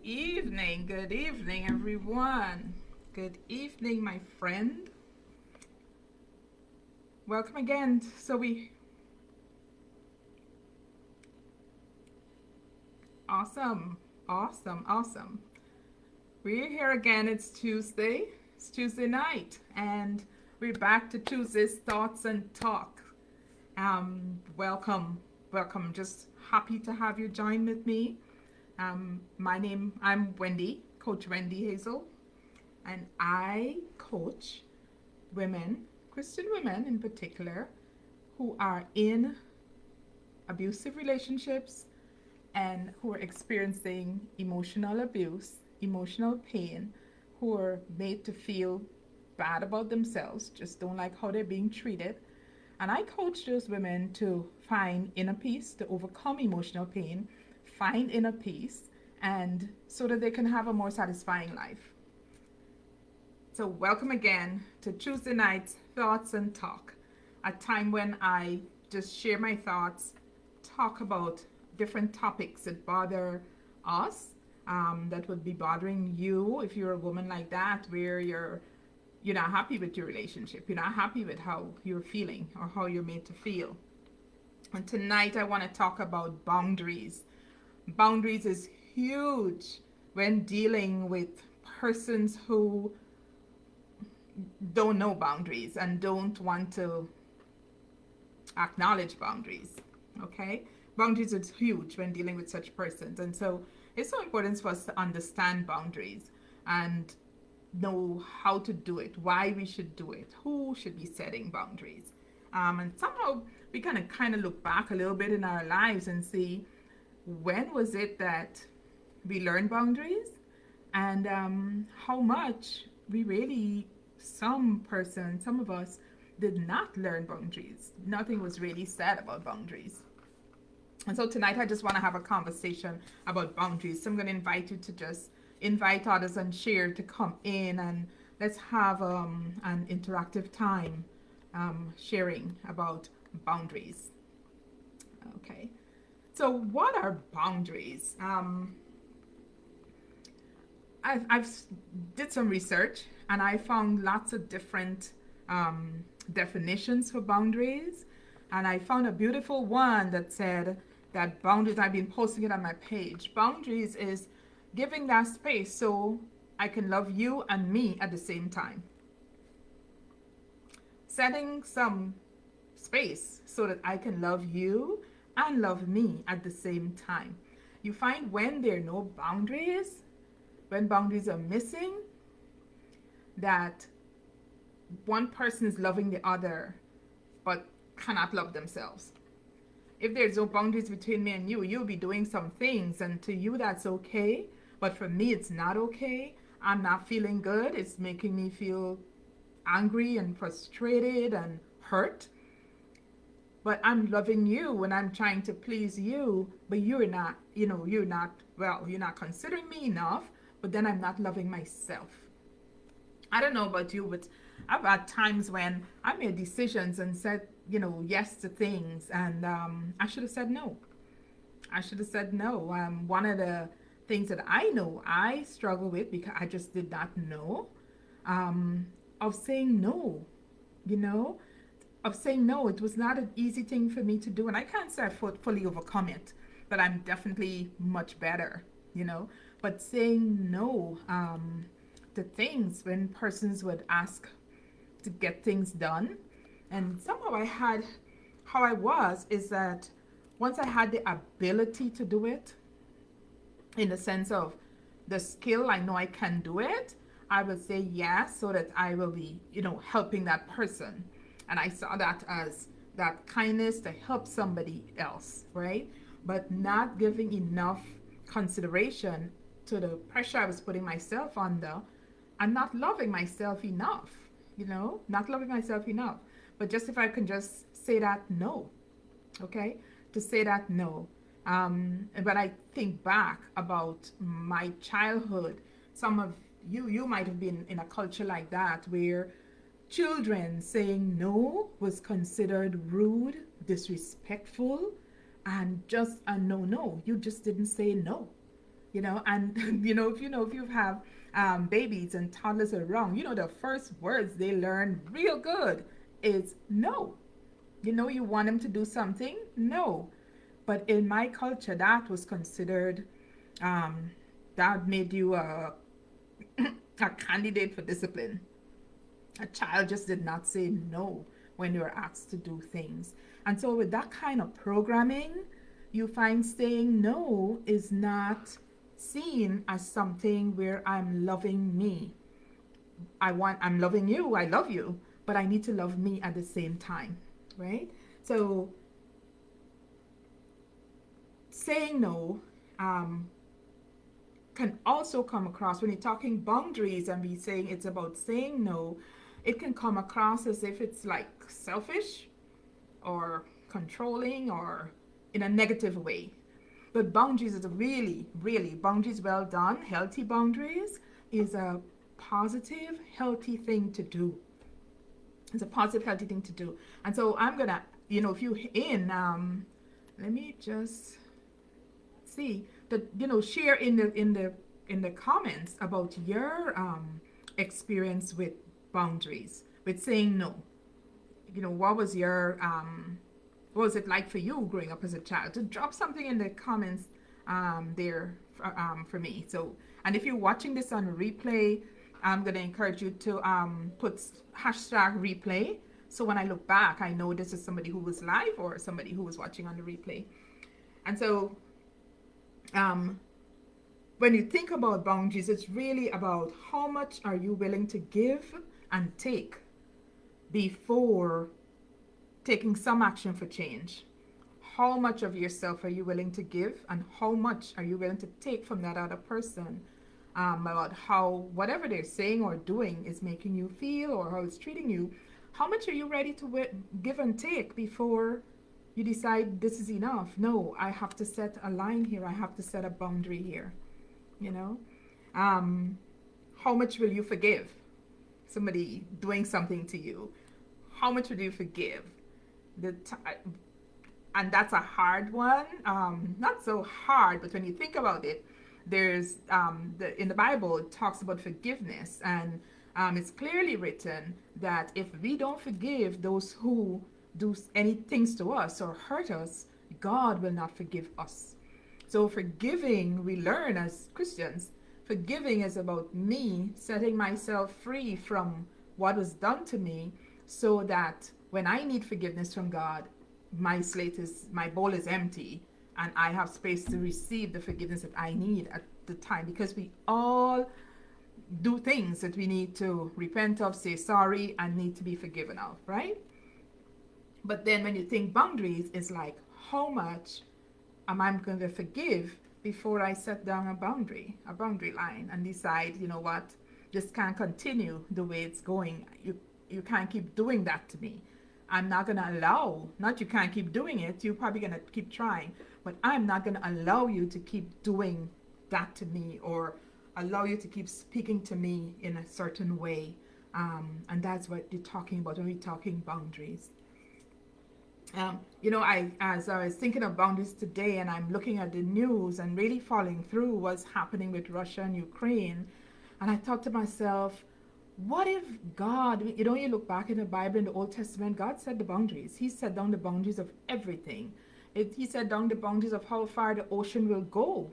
Good evening, everyone. Good evening, my friend. Welcome again. Awesome, awesome. We're here again. It's Tuesday. It's Tuesday night, and we're back to Tuesday's Thoughts and Talk. Welcome. Just happy to have you join with me. I'm Wendy, Coach Wendy Hazel, and I coach women, Christian women in particular, who are in abusive relationships and who are experiencing emotional abuse, emotional pain, who are made to feel bad about themselves, just don't like how they're being treated. And I coach those women to find inner peace, to overcome emotional pain, find inner peace, and so that they can have a more satisfying life. So, welcome again to Tuesday night's Thoughts and Talk, a time when I just share my thoughts, talk about different topics that bother us, that would be bothering you if you're a woman like that, where you're not happy with your relationship, you're not happy with how you're feeling or how you're made to feel. And tonight I want to talk about boundaries. Boundaries is huge when dealing with persons who don't know boundaries and don't want to acknowledge boundaries. Okay? Boundaries is huge when dealing with such persons. And so it's so important for us to understand boundaries and know how to do it, why we should do it, who should be setting boundaries. And somehow we kind of look back a little bit in our lives and see when was it that we learned boundaries and how much we really, some of us did not learn boundaries. Nothing was really said about boundaries. And so tonight I just want to have a conversation about boundaries. So I'm going to invite you to just invite others and share to come in, and let's have an interactive time sharing about boundaries. Okay. So what are boundaries? I've did some research and I found lots of different definitions for boundaries, and I found a beautiful one that said that boundaries, I've been posting it on my page. Boundaries is giving that space so I can love you and me at the same time. Setting some space so that I can love you and love me at the same time. You find when there are no boundaries, when boundaries are missing, that one person is loving the other but cannot love themselves. If there's no boundaries between me and you, you'll be doing some things, and to you that's okay, but for me it's not okay. I'm not feeling good. It's making me feel angry and frustrated and hurt. But I'm loving you when I'm trying to please you, but you're not considering me enough, but then I'm not loving myself. I don't know about you, but I've had times when I made decisions and said, yes to things, and I should have said no. One of the things that I know I struggle with, because I just did not know, of saying no, of saying no. It was not an easy thing for me to do, and I can't say I fully overcome it, but I'm definitely much better, But saying no to things when persons would ask to get things done, and somehow how I was is that once I had the ability to do it, in the sense of the skill, I know I can do it, I would say yes, so that I will be, helping that person. And I saw that as that kindness to help somebody else, right? But not giving enough consideration to the pressure I was putting myself under, and not loving myself enough, not loving myself enough. But just if I can just say that no, okay? To say that no. But I think back about my childhood, some of you might have been in a culture like that, where children saying no was considered rude, disrespectful, and just a no. You just didn't say no. And if you have babies and toddlers around, the first words they learn real good is no. You want them to do something, no. But in my culture, that was considered, um, that made you a candidate for discipline. A child just did not say no when they were asked to do things. And so, with that kind of programming, you find saying no is not seen as something where I'm loving me. I'm loving you, I love you, but I need to love me at the same time, right? So, saying no um, can also come across when you're talking boundaries and we saying it's about saying no, it can come across as if it's like selfish or controlling or in a negative way. But boundaries is really, really, boundaries well done, healthy boundaries is a positive, healthy thing to do. It's a positive, healthy thing to do. And so I'm gonna, if you let me just see that, share in the comments about your experience with boundaries, with saying no. What was it like for you growing up as a child? To drop something in the comments there for me. So, and if you're watching this on replay, I'm going to encourage you to put hashtag replay. So when I look back, I know this is somebody who was live or somebody who was watching on the replay. And so when you think about boundaries, it's really about how much are you willing to give and take before taking some action for change. How much of yourself are you willing to give, and how much are you willing to take from that other person about how whatever they're saying or doing is making you feel or how it's treating you? How much are you ready to give and take before you decide this is enough? No, I have to set a line here. I have to set a boundary here. How much will you forgive somebody doing something to you? How much will you forgive? And that's a hard one. Not so hard, but when you think about it, there's in the Bible it talks about forgiveness, and it's clearly written that if we don't forgive those who do any things to us or hurt us, God will not forgive us. So forgiving, we learn as Christians, forgiving is about me setting myself free from what was done to me, so that when I need forgiveness from God, my bowl is empty, and I have space to receive the forgiveness that I need at the time, because we all do things that we need to repent of, say sorry, and need to be forgiven of, right? But then when you think boundaries, it's like, how much am I going to forgive before I set down a boundary line, and decide, what, this can't continue the way it's going. You can't keep doing that to me. I'm not going to allow, not you can't keep doing it, you're probably going to keep trying, but I'm not going to allow you to keep doing that to me, or allow you to keep speaking to me in a certain way. And that's what you're talking about when we're talking boundaries. As I was thinking of boundaries today, and I'm looking at the news and really following through what's happening with Russia and Ukraine, and I thought to myself, what if God, you look back in the Bible, in the Old Testament, God set the boundaries. He set down the boundaries of everything. He set down the boundaries of how far the ocean will go.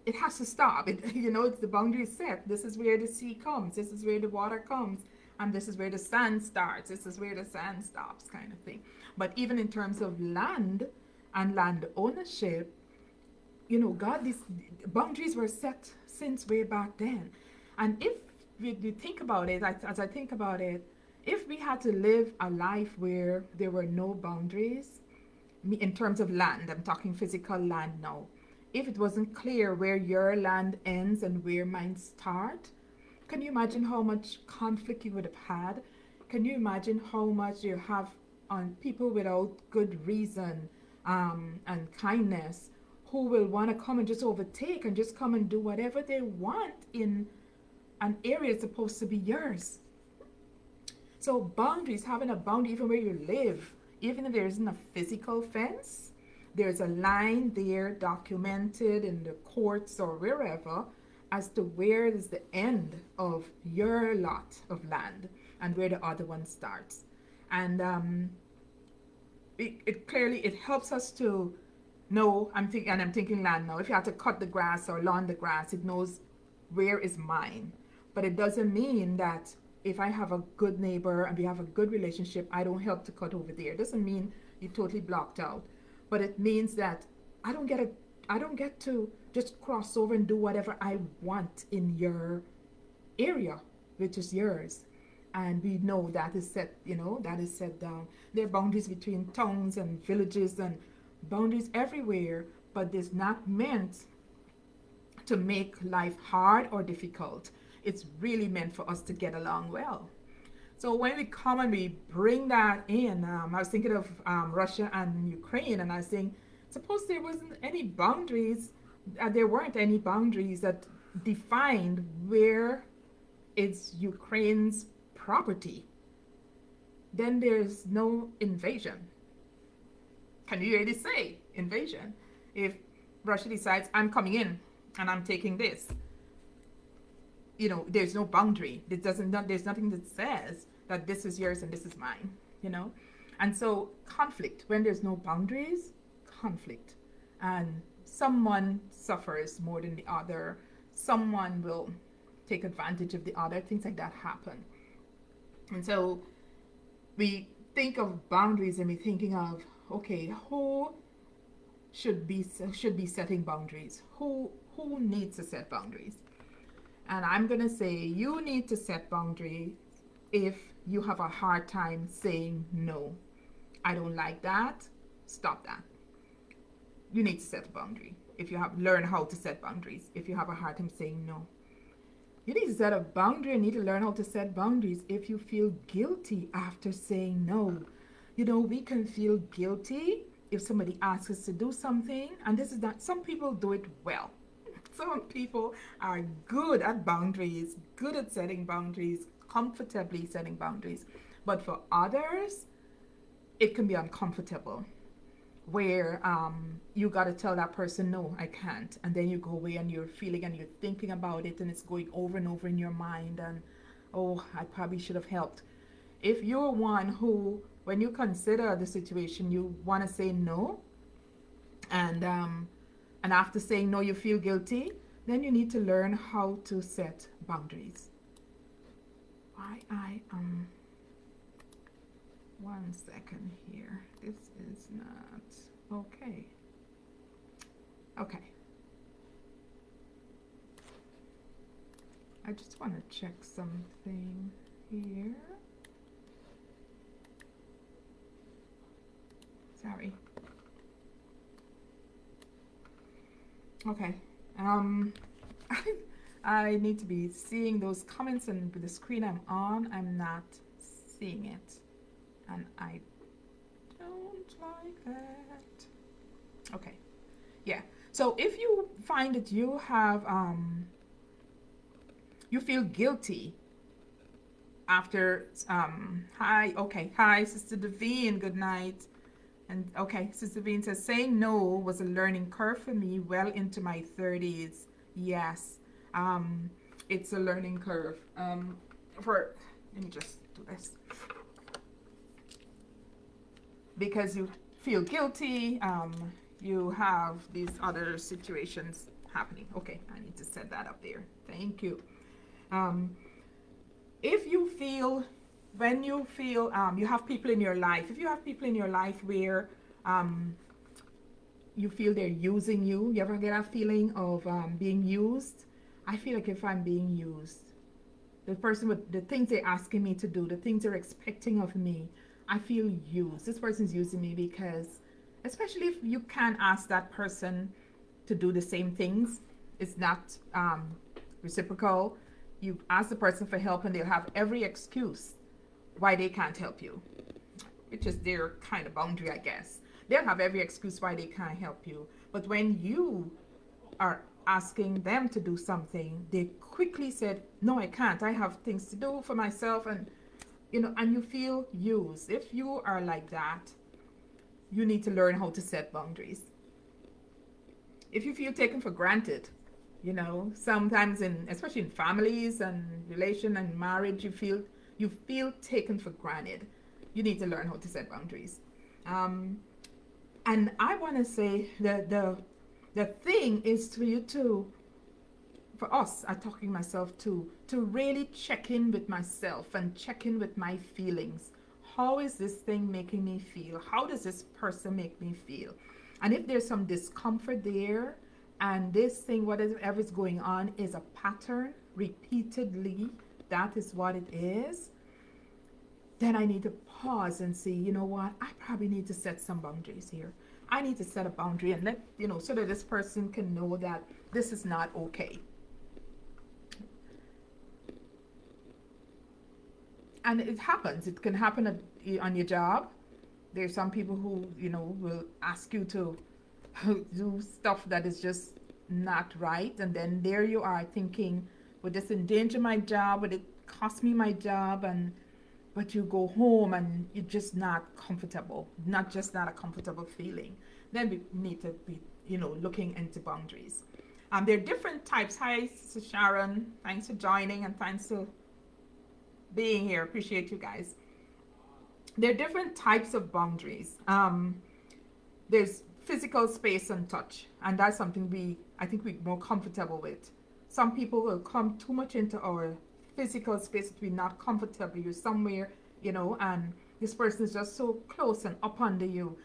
It has to stop. It's the boundary set. This is where the sea comes. This is where the water comes. And this is where the sand starts. This is where the sand stops, kind of thing. But even in terms of land and land ownership, God, these boundaries were set since way back then. And if you think about it, as I think about it, if we had to live a life where there were no boundaries, in terms of land, I'm talking physical land now, if it wasn't clear where your land ends and where mine start, can you imagine how much conflict you would have had? Can you imagine how much you have on people without good reason and kindness, who will want to come and just overtake and just come and do whatever they want in an area that's supposed to be yours? So boundaries, having a boundary even where you live, even if there isn't a physical fence, there's a line there documented in the courts or wherever as to where is the end of your lot of land and where the other one starts. And it clearly it helps us to know. I'm thinking land now. If you have to cut the grass or lawn the grass, it knows where is mine. But it doesn't mean that if I have a good neighbor and we have a good relationship, I don't help to cut over there. It doesn't mean you're totally blocked out. But it means that I don't get a I don't get to just cross over and do whatever I want in your area, which is yours. And we know that is set, that is set down. There are boundaries between towns and villages and boundaries everywhere, but it's not meant to make life hard or difficult. It's really meant for us to get along well. So when we come and we bring that in, I was thinking of Russia and Ukraine, and I was saying, suppose there wasn't any boundaries, there weren't any boundaries that defined where it's Ukraine's property, then there's no invasion. Can you really say invasion? If Russia decides, I'm coming in and I'm taking this, there's no boundary. There's nothing that says that this is yours and this is mine, And so conflict, when there's no boundaries, conflict. And someone suffers more than the other. Someone will take advantage of the other. Things like that happen. And so we think of boundaries and we're thinking of, okay, who should be setting boundaries? Who needs to set boundaries? And I'm going to say you need to set boundaries if you have a hard time saying no. I don't like that. Stop that. You need to set a boundary. If you learn how to set boundaries. If you have a hard time saying no. You need to set a boundary and need to learn how to set boundaries if you feel guilty after saying no. We can feel guilty if somebody asks us to do something, and this is not, some people do it well. Some people are good at boundaries, good at setting boundaries, comfortably setting boundaries. But for others, it can be uncomfortable, where you got to tell that person, no, I can't. And then you go away and you're feeling and you're thinking about it and it's going over and over in your mind and, oh, I probably should have helped. If you're one who, when you consider the situation, you want to say no, and after saying no, you feel guilty, then you need to learn how to set boundaries. One second here. This is not okay. Okay. I just want to check something here. Sorry. Okay. I need to be seeing those comments, and with the screen I'm on, I'm not seeing it. And I don't like that. Okay. Yeah. So if you find that you have, you feel guilty after, hi, Sister Devine, good night. And okay, Sister Devine says, saying no was a learning curve for me well into my 30s. Yes. It's a learning curve. Let me just do this. Because you feel guilty, you have these other situations happening. Okay, I need to set that up there. Thank you. If you feel, when you feel you have people in your life, if you have people in your life where you feel they're using you, you ever get a feeling of being used? I feel like if I'm being used, the person with the things they're asking me to do, the things they're expecting of me, I feel used. This person's using me because, especially if you can't ask that person to do the same things, it's not reciprocal. You ask the person for help and they'll have every excuse why they can't help you, which is their kind of boundary, I guess. They'll have every excuse why they can't help you. But when you are asking them to do something, they quickly said, no, I can't. I have things to do for myself, and you feel used. If you are like that, you need to learn how to set boundaries. If you feel taken for granted, sometimes especially in families and relation and marriage, you feel taken for granted. You need to learn how to set boundaries. Um, and I want to say that the thing is for you to, for us, I'm talking myself to really check in with myself and check in with my feelings. How is this thing making me feel? How does this person make me feel? And if there's some discomfort there, and this thing, whatever is going on, is a pattern repeatedly, that is what it is, then I need to pause and see, you know what, I probably need to set some boundaries here. I need to set a boundary and let, so that this person can know that this is not okay. And it happens. It can happen on your job. There's some people who, will ask you to do stuff that is just not right. And then there you are thinking, would this endanger my job? Would it cost me my job? But you go home and you're just not comfortable, not a comfortable feeling. Then we need to be, looking into boundaries. There are different types. Hi, Sister Sharon. Thanks for joining and thanks for being here. Appreciate you guys. There are different types of boundaries. There's physical space and touch, and that's something I think we're more comfortable with. Some people will come too much into our physical space that we're not comfortable. You're somewhere, and this person is just so close and up under you.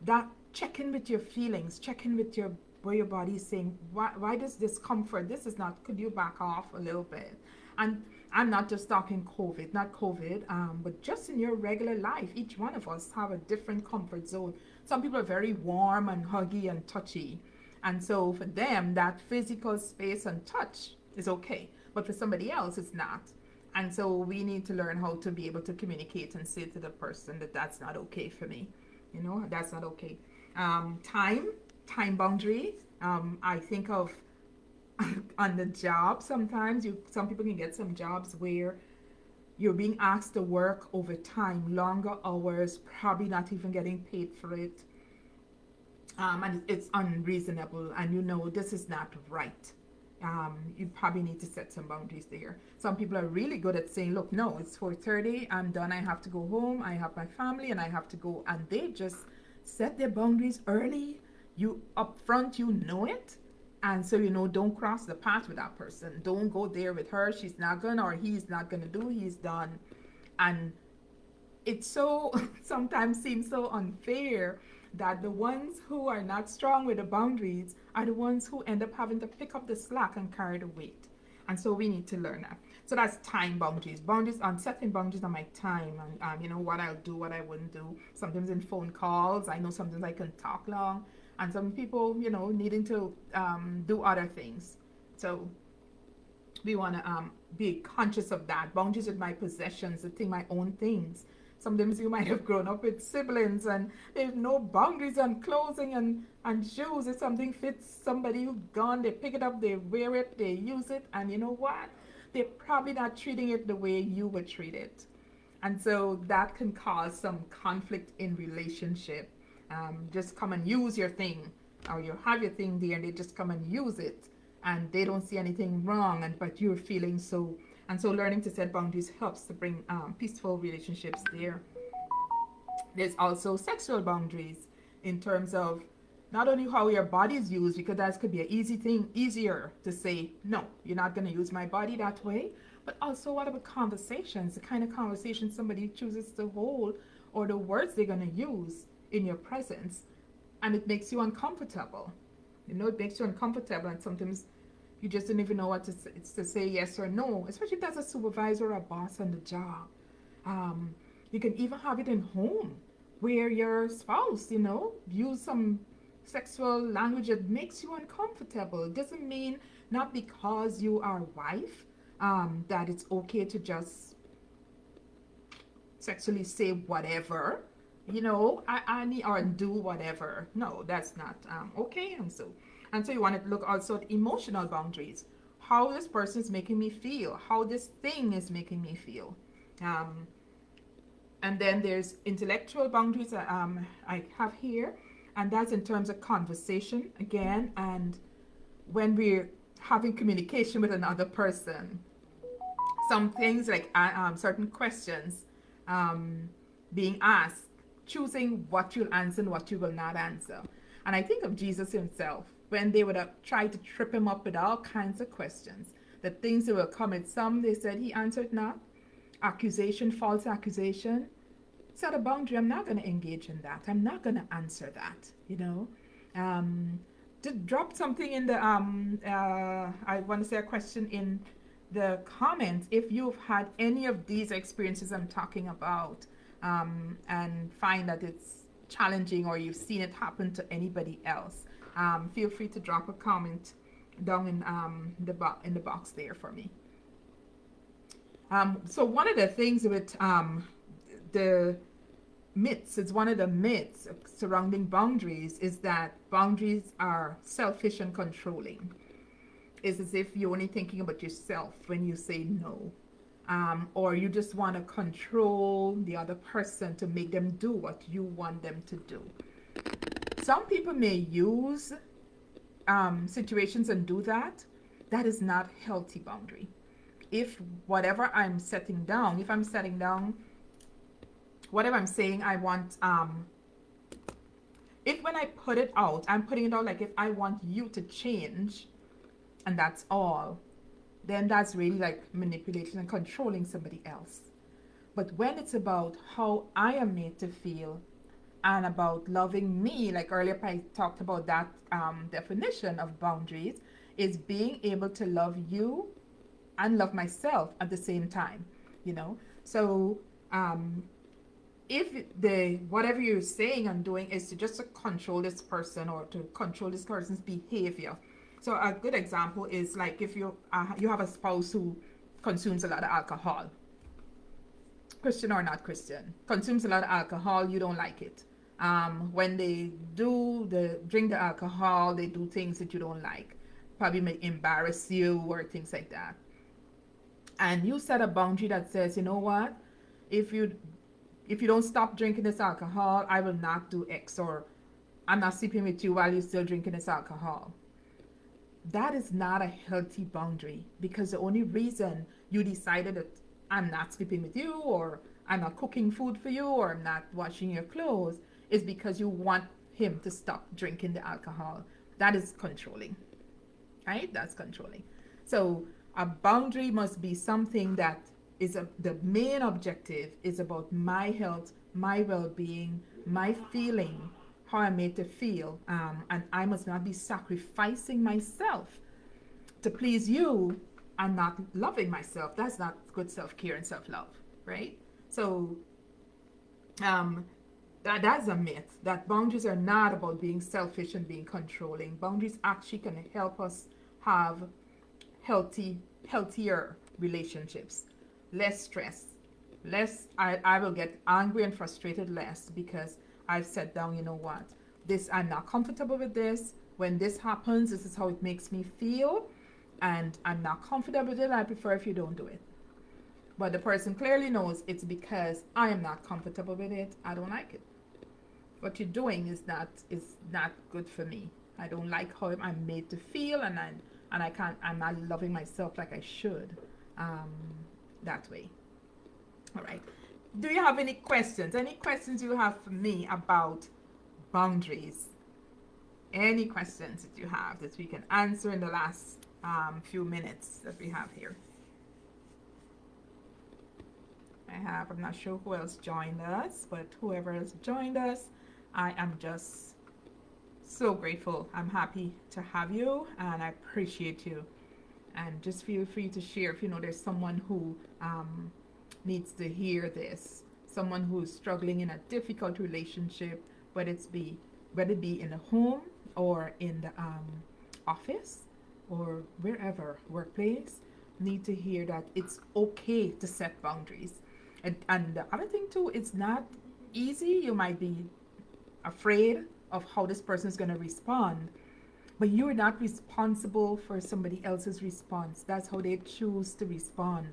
That check in with your feelings, check in with where your body is saying, why does discomfort? This is not, could you back off a little bit? And I'm not just talking not COVID, but just in your regular life, each one of us have a different comfort zone. Some people are very warm and huggy and touchy. And so for them, that physical space and touch is okay. But for somebody else, it's not. And so we need to learn how to be able to communicate and say to the person that that's not okay for me. That's not okay. Time boundary. I think of on the job, sometimes some people can get some jobs where you're being asked to work overtime, longer hours, probably not even getting paid for it. And it's unreasonable, and this is not right. You probably need to set some boundaries there. Some people are really good at saying, look, no, it's 4:30, I'm done, I have to go home, I have my family, and I have to go. And they just set their boundaries early. You up front, it. And so, don't cross the path with that person. Don't go there with her. She's not gonna, or he's not gonna do, he's done. And it so sometimes seems so unfair that the ones who are not strong with the boundaries are the ones who end up having to pick up the slack and carry the weight. And so we need to learn that. So that's time boundaries. Boundaries on setting boundaries on my time, and what I'll do, what I wouldn't do. Sometimes in phone calls, I know sometimes I can talk long, and some people, needing to do other things. So we want to be conscious of that. Boundaries with my possessions, my own things. Sometimes you might have grown up with siblings and there's no boundaries on clothing and shoes. If something fits somebody who's gone, they pick it up, they wear it, they use it, and you know what? They're probably not treating it the way you would treat it. And so that can cause some conflict in relationship. Just come and use your thing, or you have your thing there and they just come and use it and they don't see anything wrong, but you're feeling so. And so learning to set boundaries helps to bring peaceful relationships there. There's also sexual boundaries in terms of not only how your body is used, because that could be an easier to say, no, you're not going to use my body that way. But also, what about conversations, the kind of conversation somebody chooses to hold, or the words they're going to use in your presence, and it makes you uncomfortable. It makes you uncomfortable, and sometimes you just don't even know what to say yes or no, especially if that's a supervisor or a boss on the job. You can even have it in home where your spouse, use some sexual language that makes you uncomfortable. It doesn't mean not because you are a wife that it's okay to just sexually say whatever, I need, or do whatever. No, that's not okay. And so you want to look also at emotional boundaries. How this person is making me feel, how this thing is making me feel. And then there's intellectual boundaries that I have here, and that's in terms of conversation again, and when we're having communication with another person, some things like certain questions um, being asked, choosing what you'll answer and what you will not answer. And I think of Jesus himself when they would have tried to trip him up with all kinds of questions. The things that will come at some, they said he answered not. Accusation, false accusation. Set a boundary. I'm not going to engage in that. I'm not going to answer that. To drop something in the I want to say a question in the comments if you've had any of these experiences I'm talking about, and find that it's challenging or you've seen it happen to anybody else. Feel free to drop a comment down in the box there for me. So one of the things with the myths, it's one of the myths surrounding boundaries, is that boundaries are selfish and controlling. It's as if you're only thinking about yourself when you say no. Or you just want to control the other person to make them do what you want them to do. Some people may use situations and do that. That is not healthy boundary. If whatever I'm setting down, if I'm setting down whatever I'm saying, I want, if when I put it out, I'm putting it out like if I want you to change and that's all, then that's really like manipulating and controlling somebody else. But when it's about how I am made to feel and about loving me, like earlier I talked about that definition of boundaries, is being able to love you and love myself at the same time, So if the whatever you're saying and doing is to just to control this person or to control this person's behavior. So a good example is like if you have a spouse who consumes a lot of alcohol, Christian or not Christian, consumes a lot of alcohol, you don't like it. When they drink the alcohol, they do things that you don't like, probably may embarrass you or things like that. And you set a boundary that says, you know what, if you don't stop drinking this alcohol, I will not do X, or I'm not sleeping with you while you're still drinking this alcohol. That is not a healthy boundary, because the only reason you decided that I'm not sleeping with you, or I'm not cooking food for you, or I'm not washing your clothes is because you want him to stop drinking the alcohol. That is controlling, right? That's controlling. So a boundary must be something that is the main objective is about my health, my well-being, my feeling, how I'm made to feel, and I must not be sacrificing myself to please you and not loving myself. That's not good self-care and self-love, right? So that's a myth, that boundaries are not about being selfish and being controlling. Boundaries actually can help us have healthier relationships, less stress, I will get angry and frustrated less because I've set down, you know what, this, I'm not comfortable with this. When this happens, this is how it makes me feel, and I'm not comfortable with it. I prefer if you don't do it. But the person clearly knows it's because I am not comfortable with it. I don't like it. What you're doing is not good for me. I don't like how I'm made to feel, and I'm not loving myself like I should, that way. All right. Do you have any questions? Any questions you have for me about boundaries? Any questions that you have that we can answer in the last few minutes that we have here? I'm not sure who else joined us, but whoever has joined us, I am just so grateful. I'm happy to have you, and I appreciate you. And just feel free to share if you know there's someone who needs to hear this, someone who's struggling in a difficult relationship, whether it be in the home or in the office or wherever, workplace, need to hear that it's okay to set boundaries. And the other thing too, it's not easy. You might be afraid of how this person is going to respond, but you're not responsible for somebody else's response. That's how they choose to respond.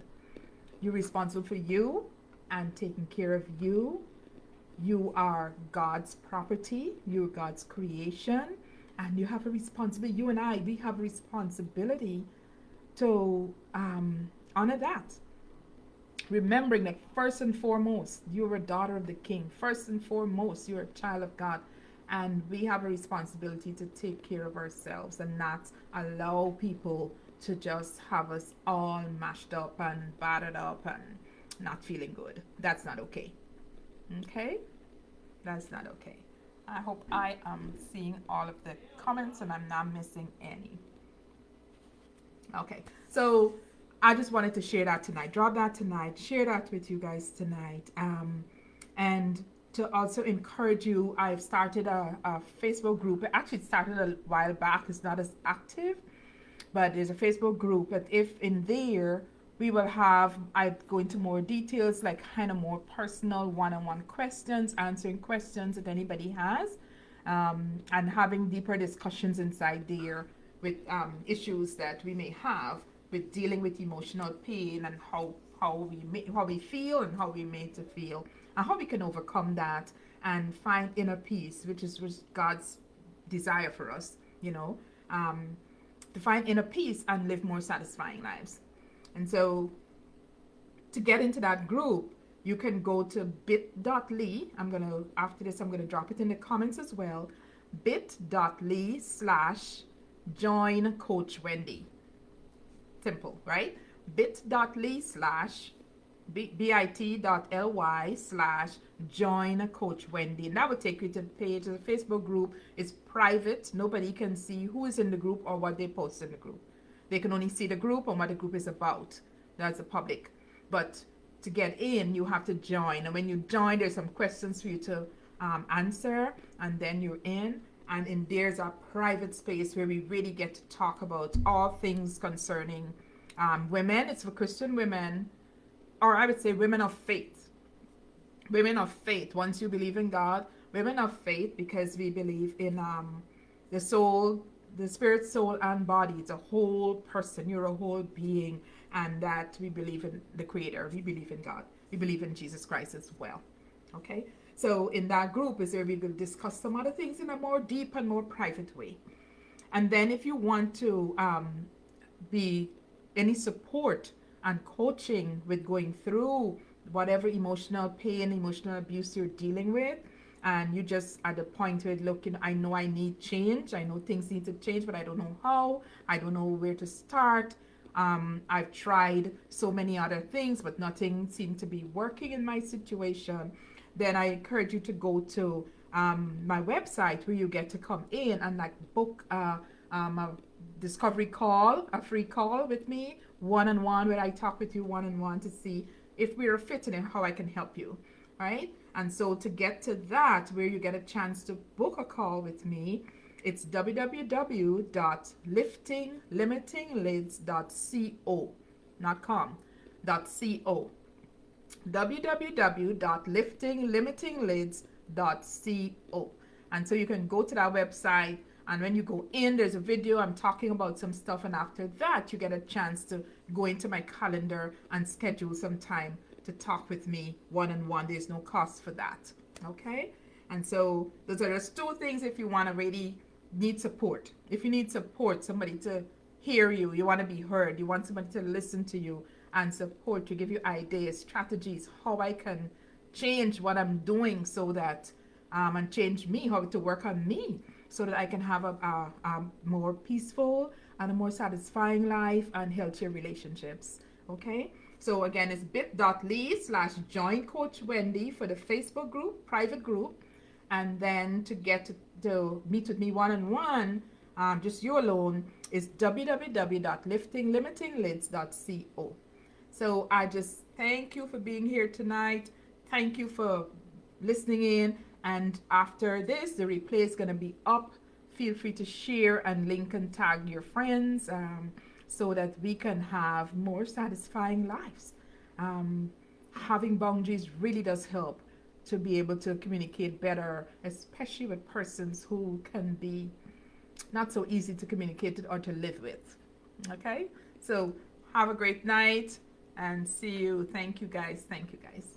You're responsible for you and taking care of you. You are God's property, you're God's creation, and you have a responsibility. You and I, we have a responsibility to honor that. Remembering that first and foremost, you're a daughter of the King. First and foremost, you're a child of God. And we have a responsibility to take care of ourselves and not allow people to just have us all mashed up and battered up and not feeling good. That's not okay. Okay? That's not okay. I hope I am seeing all of the comments and I'm not missing any. Okay, so I just wanted to share that tonight. Drop that tonight. Share that with you guys tonight. And to also encourage you, I've started a Facebook group. It actually started a while back. It's not as active, but there's a Facebook group. But if in there, we will have, I go into more details, like kind of more personal one-on-one questions, answering questions that anybody has, and having deeper discussions inside there with issues that we may have with dealing with emotional pain and how we feel and how we made to feel and how we can overcome that and find inner peace, which is God's desire for us, to find inner peace and live more satisfying lives. And so to get into that group, you can go to bit.ly. After this, I'm going to drop it in the comments as well. bit.ly/join Coach Wendy. Simple, right? bit.ly/join Coach Wendy. And that will take you to the page. The Facebook group is private. Nobody can see who is in the group or what they post in the group. They can only see the group and what the group is about. That's the public. But to get in, you have to join. And when you join, there's some questions for you to answer. And then you're in. And in there's a private space where we really get to talk about all things concerning women. It's for Christian women, or I would say women of faith. Women of faith. Once you believe in God, women of faith, because we believe in the soul, the spirit, soul, and body. It's a whole person. You're a whole being. And that we believe in the Creator. We believe in God. We believe in Jesus Christ as well. Okay? So in that group is where we will discuss some other things in a more deep and more private way. And then if you want to be any support and coaching with going through whatever emotional pain, emotional abuse you're dealing with, and you just at the point where looking, I know I need change. I know things need to change, but I don't know how. I don't know where to start. I've tried so many other things, but nothing seemed to be working in my situation. Then I encourage you to go to my website where you get to come in and like book a discovery call, a free call with me, one-on-one, where I talk with you one-on-one to see if we're a fit and how I can help you, right? And so to get to that, where you get a chance to book a call with me, it's www.liftinglimitinglids.co, not com, .co. www.liftinglimitinglids.co. And so you can go to that website, and when you go in, there's a video. I'm talking about some stuff, and after that, you get a chance to go into my calendar and schedule some time to talk with me one-on-one. There's no cost for that, okay? And so those are just two things if you want to really need support. If you need support, somebody to hear you, you want to be heard, you want somebody to listen to you and support you, give you ideas, strategies, how I can change what I'm doing so that, and change me, how to work on me so that I can have a more peaceful and a more satisfying life and healthier relationships, okay? So again, it's bit.ly/join Coach Wendy for the Facebook group, private group, and then to get to meet with me one-on-one, just you alone, is www.liftinglimitinglids.co. So I just thank you for being here tonight. Thank you for listening in. And after this, the replay is going to be up. Feel free to share and link and tag your friends so that we can have more satisfying lives. Having boundaries really does help to be able to communicate better, especially with persons who can be not so easy to communicate with or to live with. Okay? So have a great night and see you. Thank you guys. Thank you guys.